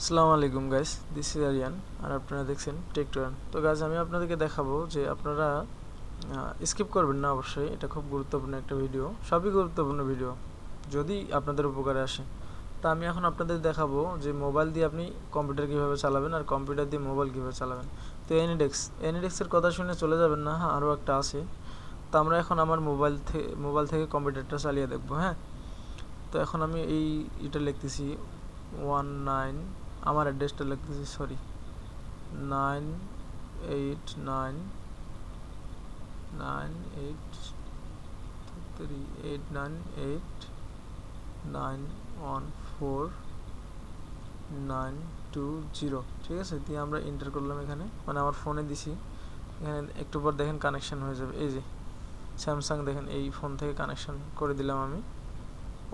আসসালামু আলাইকুম guys, this is Aryan আর আপনারা দেখছেন টেক টুরান। তো গাইস, আমি আপনাদেরকে দেখাবো যে আপনারা স্কিপ করবেন না, অবশ্যই এটা খুব গুরুত্বপূর্ণ একটা ভিডিও, সবই গুরুত্বপূর্ণ ভিডিও যদি আপনাদের উপকারে আসে। তা আমি এখন আপনাদের দেখাবো যে মোবাইল দিয়ে আপনি কম্পিউটার কীভাবে চালাবেন আর কম্পিউটার দিয়ে মোবাইল কীভাবে চালাবেন। তো এনিডেক্সের কথা শুনে চলে যাবেন না, হ্যাঁ আরও একটা আছে। তো আমরা এখন আমার মোবাইল থেকে কম্পিউটারটা চালিয়ে দেখবো। হ্যাঁ, তো এখন আমি এটা লিখতেছি 19, আমার অ্যাড্রেসটা লিখতেছি, সরি 9893898914 ঠিক আছে, দিয়ে আমরা এন্টার করলাম এখানে, মানে আমার ফোনে দিছি। এখানে একটু পর দেখেন কানেকশন হয়ে যাবে। এই যে স্যামসাং, দেখেন এই ফোন থেকে কানেকশন করে দিলাম আমি।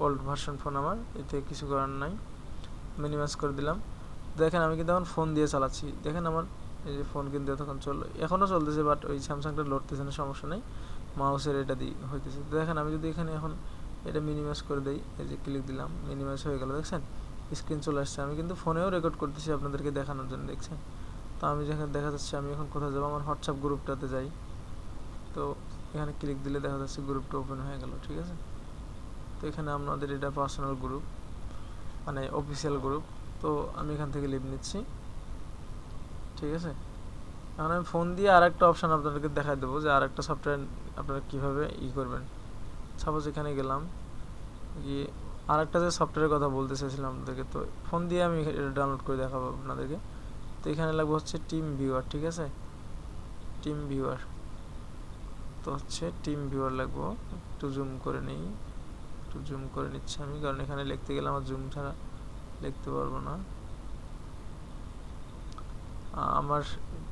ওল্ড ভার্সন ফোন আমার, এতে কিছু করার নাই, মিনিমাইজ করে দিলাম। দেখেন আমি কিন্তু এখন ফোন দিয়ে চালাচ্ছি। দেখেন আমার এই যে ফোন কিন্তু এতক্ষণ এখনও চলতেছে, বাট ওই স্যামসাংটা লড়তেছে না, সমস্যা নেই, মাউসের এটা দিয়ে হইতেছে। দেখেন আমি যদি এখানে এখন এটা মিনিমাইজ করে দেই, এই যে ক্লিক দিলাম, মিনিমাইজ হয়ে গেল, দেখছেন স্ক্রিন চলে আসছে। আমি কিন্তু ফোনেও রেকর্ড করতেছি আপনাদেরকে দেখানোর জন্য, দেখছেন। তো আমি যেখানে দেখা যাচ্ছে আমি এখন কোথায় যাবো, আমার হোয়াটসঅ্যাপ গ্রুপটাতে যাই। তো এখানে ক্লিক দিলে দেখা যাচ্ছে গ্রুপটা ওপেন হয়ে গেল, ঠিক আছে। তো এখানে আপনাদের এটা পার্সোনাল গ্রুপ, মানে অফিসিয়াল গ্রুপ। তো আমি এখান থেকে লিভ নিচ্ছি, ঠিক আছে। এখন আমি ফোন দিয়ে আর একটা অপশান আপনাদেরকে দেখাই দেবো যে আর একটা সফটওয়্যার আপনারা কীভাবে করবেন। সাপোজ এখানে গেলাম, গিয়ে আর একটা যে সফটওয়্যারের কথা বলতে চাইছিলাম আপনাদেরকে, তো ফোন দিয়ে আমি এটা ডাউনলোড করে দেখাবো আপনাদেরকে। তো এখানে লাগবে হচ্ছে টিম ভিউয়ার, ঠিক আছে, টিম ভিউয়ার। তো হচ্ছে টিম ভিউয়ার লাগবো, একটু জুম করে নিই, একটু জুম করে নিচ্ছি আমি, কারণ এখানে লিখতে গেলে আমার জুম ছাড়া লিখতে পারবো না। আমার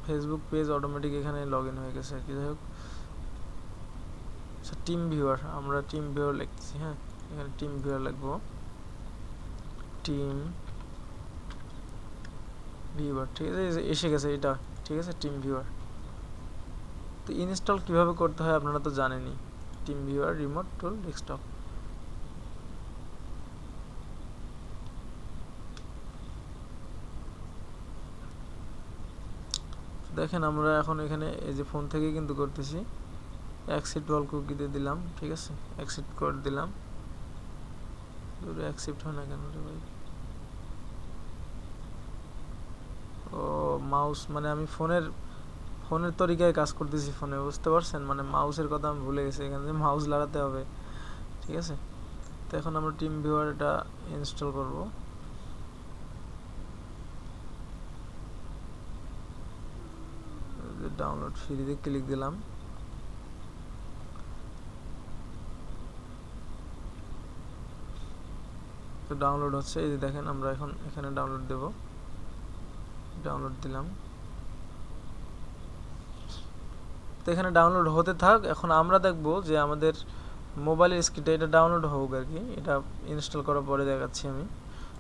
ফেসবুক পেজ অটোমেটিক এখানে লগ ইন হয়ে গেছে আর কি, যাই হোক। আচ্ছা, টিম ভিউয়ার, আমরা টিম ভিউয়ার লিখতেছি। হ্যাঁ, এখানে টিম ভিউয়ার লিখবো, টিম ভিউয়ার, ঠিক আছে, এসে গেছে এটা, ঠিক আছে, টিম ভিউয়ার। তো ইনস্টল কিভাবে করতে হয় আপনারা তো জানেনই, টিম ভিউয়ার রিমোট টুল ডেস্কটপ। দেখেন আমরা এখন এখানে এই যে ফোন থেকে কিন্তু করতেছি, অ্যাকসেপ্ট অল কুকিতে দিলাম, ঠিক আছে, অ্যাকসেপ্ট করে দিলাম। অ্যাকসেপ্ট হয় না কেন রে ভাই? ও মাউস, মানে আমি ফোনের তরিকায় কাজ করতেছি ফোনে, বুঝতে পারছেন, মানে মাউসের কথা আমি ভুলে গেছি, এখানে মাউস লাগাতে হবে, ঠিক আছে। তো এখন আমরা টিম ভিউয়ার এটা ইনস্টল করব। ডাউনলোড ফ্রিতে ক্লিক দিলাম, তো ডাউনলোড হচ্ছে, এই যে দেখেন আমরা এখন এখানে ডাউনলোড দেব, ডাউনলোড দিলাম। তো এখানে ডাউনলোড হতে থাক, এখন আমরা দেখব যে আমাদের মোবাইলের স্ক্রিনটা এটা ডাউনলোড হোক আর কি, এটা ইনস্টল করার পরে দেখাচ্ছি আমি।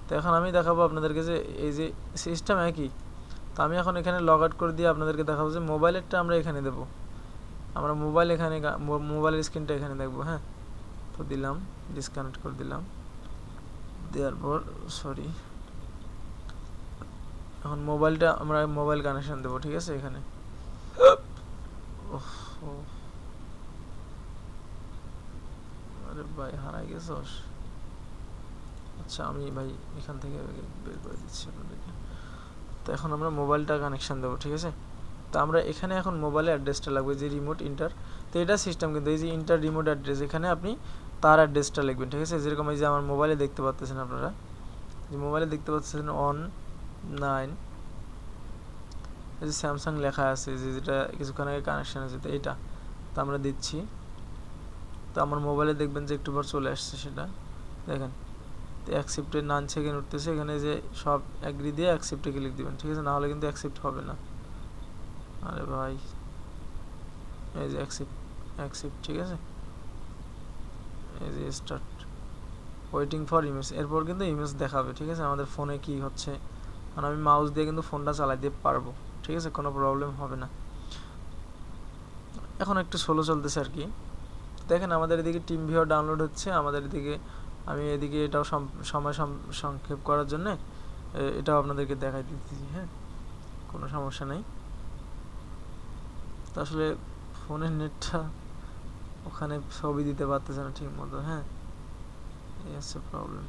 তো এখন আমি দেখাবো আপনাদেরকে যে এই যে সিস্টেম একই। তো আমি এখন এখানে লগ আউট করে দিয়ে আপনাদেরকে দেখাবো যে মোবাইলেরটা আমরা এখানে দেবো, আমরা মোবাইল এখানে মোবাইলের স্ক্রিনটা এখানে দেখবো। হ্যাঁ, তো দিলাম, ডিসকানেক্ট করে দিলাম, দেওয়ার পর সরি, এখন মোবাইলটা আমরা মোবাইল কানেকশন দেবো, ঠিক আছে। এখানে আরে ভাই হারাই গেছস। আচ্ছা আমি ভাই এখান থেকে বের করে দিচ্ছি আপনাদেরকে। তো এখন আমরা মোবাইলটা কানেকশন দেবো, ঠিক আছে। তো আমরা এখানে এখন মোবাইলের অ্যাড্রেসটা লাগবে, যে রিমোট ইন্টার। তো এটা সিস্টেম কিন্তু, এই যে ইন্টার রিমোট অ্যাড্রেস, এখানে আপনি তার অ্যাড্রেসটা লিখবেন, ঠিক আছে। যেরকম এই যে আমার মোবাইলে দেখতে পাচ্ছেন আপনারা, যে মোবাইলে দেখতে পাচ্ছেন 19, এই যে স্যামসাং লেখা আছে, যেটা কিছুক্ষণ আগে কানেকশন আছে, তো এইটা তো আমরা দিচ্ছি। তো আমার মোবাইলে দেখবেন যে একটু পর চলে আসছে সেটা, দেখেন। তো অ্যাকসেপ্টের 9 সেকেন্ড উঠতেছে, এখানে যে সব অ্যাগ্রি দিয়ে অ্যাকসেপ্টে ক্লিক দিবেন, ঠিক আছে, নাহলে কিন্তু অ্যাকসেপ্ট হবে না। আরে ভাই, এই যে অ্যাকসেপ্ট, ঠিক আছে, এই যে স্টার্ট ওয়েটিং ফর ইমেজ, এরপর কিন্তু ইমেজ দেখাবে, ঠিক আছে, আমাদের ফোনে কি হচ্ছে। কারণ আমি মাউস দিয়ে কিন্তু ফোনটা চালাই দিয়ে পারবো, ঠিক আছে, কোনো প্রবলেম হবে না। এখন একটু স্লো চলতেছে আর কি। দেখেন আমাদের এদিকে টিম ভিউয়ার ডাউনলোড হচ্ছে, আমাদের এদিকে আমি এদিকে এটাও সময় সংক্ষেপ করার জন্য এটাও আপনাদেরকে দেখাই দিতেছি। হ্যাঁ, কোনো সমস্যা নেই। তো আসলে ফোনের নেটটা ওখানে ছবি দিতে পারতেছে না ঠিক মতো। হ্যাঁ, এই হচ্ছে প্রবলেম।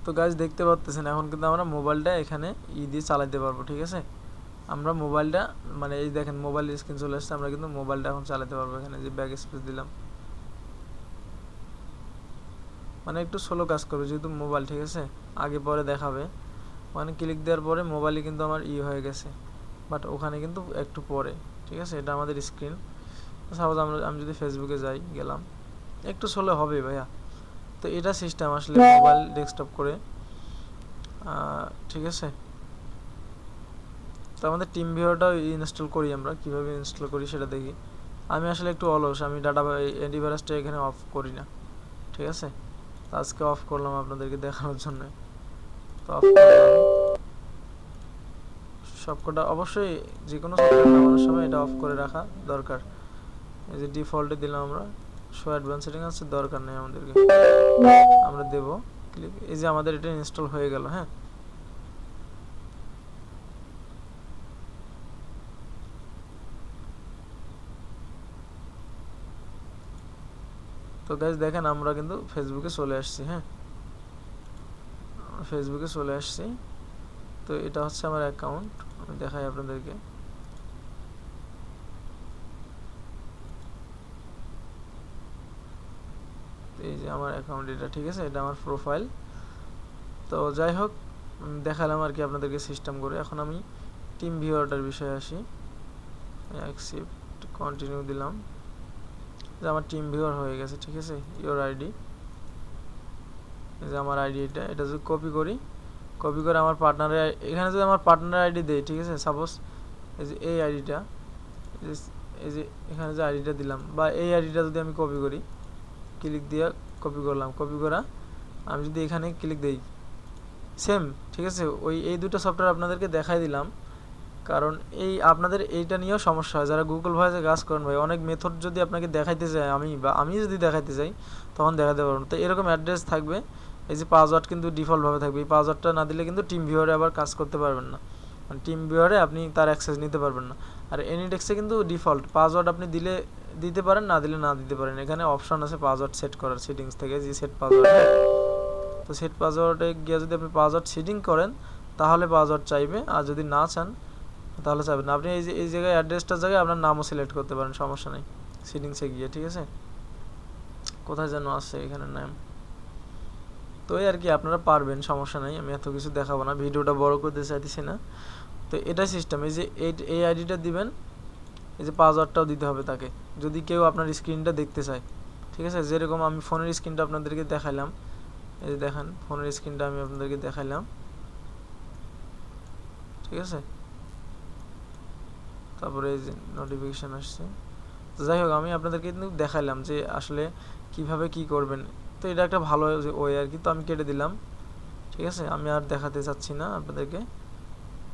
তো গাইজ দেখতে পাচ্ছেন এখন কিন্তু আমরা মোবাইলটা এখানে দিয়ে চালাতে পারবো। ঠিক আছে, আমরা মোবাইলটা মানে এই দেখেন মোবাইল স্ক্রিন চলে আসছে, আমরা কিন্তু মোবাইলটা এখন চালাতে পারবো। এখানে যে ব্যাক স্পেস দিলাম, মানে একটু স্লো কাজ করবে যেহেতু মোবাইল। ঠিক আছে, আগে পরে দেখাবে, মানে ক্লিক দেওয়ার পরে মোবাইলে কিন্তু আমার হয়ে গেছে, বাট ওখানে কিন্তু একটু পরে। ঠিক আছে, এটা আমাদের স্ক্রিন। সাপোজ আমি যদি ফেসবুকে যাই, গেলাম, একটু স্লো হবে ভাইয়া। তো এটা সিস্টেম আসলে মোবাইল ডেস্কটপ করে। ঠিক আছে, তো আমাদের টিম ভিউয়ারটাও ইনস্টল করি। আমরা কিভাবে ইনস্টল করি সেটা দেখি। আমি আসলে একটু অলস, আমি ডাটা অ্যান্টিভাইরাসটা এখানে অফ করি না। ঠিক আছে, তো আজকে অফ করলাম আপনাদেরকে দেখানোর জন্য। তো অফ করলাম সবকটা। অবশ্যই যে কোনো সফটওয়্যার নামানোর সময় এটা অফ করে রাখা দরকার। এই যে ডিফল্টে দিলাম আমরা, শো অ্যাডভান্স সেটিং আছে, দরকার নেই আমাদেরকে, আমরা দেব ক্লিক। এই যে আমাদের এটা ইনস্টল হয়ে গেল। হ্যাঁ, তো গাইজ দেখেন আমরা কিন্তু ফেসবুকে চলে আসছি। হ্যাঁ, ফেসবুকে চলে আসছি। তো এটা হচ্ছে আমার অ্যাকাউন্ট, আমি দেখাই আপনাদেরকে। এই যে আমার অ্যাকাউন্ট এটা। ঠিক আছে, এটা আমার প্রোফাইল। তো যাই হোক, দেখালাম আর কি আপনাদেরকে সিস্টেম করে। এখন আমি টিম ভিউয়ারটার বিষয়ে আসি। অ্যাকসেপ্ট, কন্টিনিউ দিলাম, যে আমার টিম ভিউয়ার হয়ে গেছে। ঠিক আছে, ইওর আইডি, এই যে আমার আইডি এটা যদি কপি করি, কপি করে আমার পার্টনারের এখানে যদি আমার পার্টনারের আইডি দেই, ঠিক আছে, সাপোজ এই যে এই আইডিটা, এই যে এখানে যে আইডিটা দিলাম, বা এই আইডিটা যদি আমি কপি করি, ক্লিক দিয়ে কপি করলাম, কপি করা আমি যদি এখানে ক্লিক দেই, সেম। ঠিক আছে, এই দুটো সফটওয়্যার আপনাদেরকে দেখাই দিলাম, কারণ এই আপনাদের এইটা নিয়েও সমস্যা হয় যারা গুগল ভয়েসে কাজ করেন ভাই। অনেক মেথড যদি আপনাকে দেখাইতে চাই আমি যদি দেখাইতে চাই, তখন দেখাতে পারবো না। তো এরকম অ্যাড্রেস থাকবে, এই যে পাসওয়ার্ড কিন্তু ডিফল্টভাবে থাকবে। এই পাসওয়ার্ডটা না দিলে কিন্তু টিম ভিউয়ারে আবার কাজ করতে পারবেন না, মানে টিম ভিউয়ারে আপনি তার অ্যাক্সেস নিতে পারবেন না। আর এনিডেক্সে কিন্তু ডিফল্ট পাসওয়ার্ড আপনি দিলে দিতে পারেন, না দিলে না দিতে পারেন। এখানে অপশন আছে পাসওয়ার্ড সেট করার, সেটিংস থেকে যে সেট পাসওয়ার্ড। তো সেট পাসওয়ার্ডে গিয়ে যদি আপনি পাসওয়ার্ড সেটিং করেন, তাহলে পাসওয়ার্ড চাইবে, আর যদি না চান তাহলে চাইবে না। আপনি এই জায়গায় অ্যাড্রেসটার জায়গায় আপনার নামও সিলেক্ট করতে পারেন, সমস্যা নেই সেটিংসে গিয়ে। ঠিক আছে, কোথায় যেন আসছে এখানে নাম। তো এই আর কি, আপনারা পারবেন, সমস্যা নেই। আমি এত কিছু দেখাবো না, ভিডিওটা বড় করতে চাইতেছি না। তো এটাই সিস্টেম। এই যে এই আইডিটা দিবেন, এই যে পাসওয়ার্ডটাও দিতে হবে তাকে, যদি কেউ আপনার স্ক্রিনটা দেখতে চায়। ঠিক আছে, যেরকম আমি ফোনের স্ক্রিনটা আপনাদেরকে দেখাইলাম, এই যে দেখেন ফোনের স্ক্রিনটা আমি আপনাদেরকে দেখাইলাম। ঠিক আছে, তারপরে এই যে নোটিফিকেশান আসছে। তো যাই হোক, আমি আপনাদেরকে কিন্তু দেখাইলাম যে আসলে কিভাবে কি করবেন। তো এটা একটা ভালো ওয়ে আর কি। তো আমি কেটে দিলাম। ঠিক আছে, আমি আর দেখাতে চাচ্ছি না আপনাদেরকে।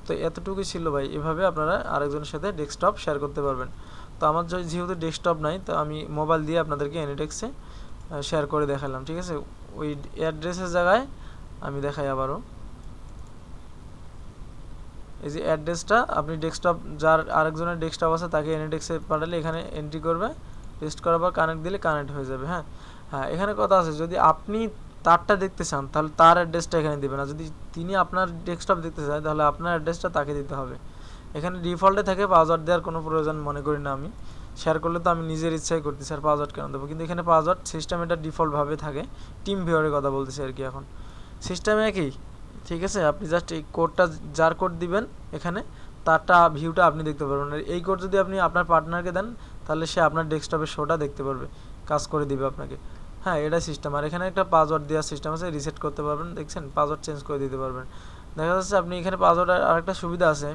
তো এতটুকুই ছিল ভাই। এভাবে আপনারা আরেকজনের সাথে ডেস্কটপ শেয়ার করতে পারবেন। তো আমার যেহেতু ডেস্কটপ নাই, তো আমি মোবাইল দিয়ে আপনাদেরকে এনিডেক্সে শেয়ার করে দেখালাম। ঠিক আছে, ওই অ্যাড্রেসের জায়গায় আমি দেখাই আবারও। এই যে অ্যাড্রেসটা আপনি ডেস্কটপ, যার আরেকজনের ডেস্কটপ আছে তাকে এনিডেক্সে পাঠালে এখানে এন্ট্রি করবে, পেস্ট করার পর কানেক্ট দিলে কানেক্ট হয়ে যাবে। হ্যাঁ হ্যাঁ, এখানে কথা আছে, যদি আপনি তারটা দেখতে চান তাহলে তার অ্যাড্রেসটা এখানে দেবেন, আর যদি তিনি আপনার ডেস্কটপ দেখতে চায় তাহলে আপনার অ্যাড্রেসটা তাকে দিতে হবে। এখানে ডিফল্টে থাকে, পাসওয়ার্ড দেওয়ার কোনো প্রয়োজন মনে করি না আমি। শেয়ার করলে তো আমি নিজের ইচ্ছাই করতেছি, আর পাসওয়ার্ড কেন দেবো। কিন্তু এখানে পাসওয়ার্ড সিস্টেম এটা ডিফল্টভাবে থাকে। টিম ভিউয়ারের কথা বলতেছি আর কি। এখন সিস্টেম একই। ঠিক আছে, আপনি জাস্ট এই কোডটা, যার কোড দিবেন এখানে, তারটা ভিউটা আপনি দেখতে পারবেন। এই কোড যদি আপনি আপনার পার্টনারকে দেন, তাহলে সে আপনার ডেস্কটপের শোটা দেখতে পারবে, কাজ করে দিবে আপনাকে। হ্যাঁ, এটা সিস্টেম। আর এখানে একটা পাসওয়ার্ড দেওয়ার সিস্টেম আছে, রিসেট করতে পারবেন। দেখছেন, পাসওয়ার্ড চেঞ্জ করে দিতে পারবেন। দেখা যাচ্ছে আপনি এখানে পাসওয়ার্ড আরেকটা সুবিধা আছে,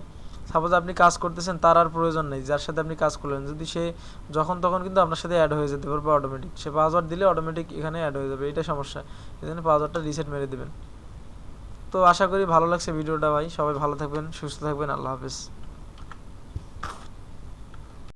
সাপোজ আপনি কাজ করতেছেন, তার আর প্রয়োজন নেই যার সাথে আপনি কাজ করলেন, যদি সে যখন তখন কিন্তু আপনার সাথে অ্যাড হয়ে যেতে পারবে অটোমেটিক। সে পাসওয়ার্ড দিলে অটোমেটিক এখানে অ্যাড হয়ে যাবে, এটা সমস্যা। এই জন্য পাসওয়ার্ডটা রিসেট মেরে দেবেন। তো আশা করি ভালো লাগছে ভিডিওটা ভাই। সবাই ভালো থাকবেন, সুস্থ থাকবেন, আল্লাহ হাফেজ।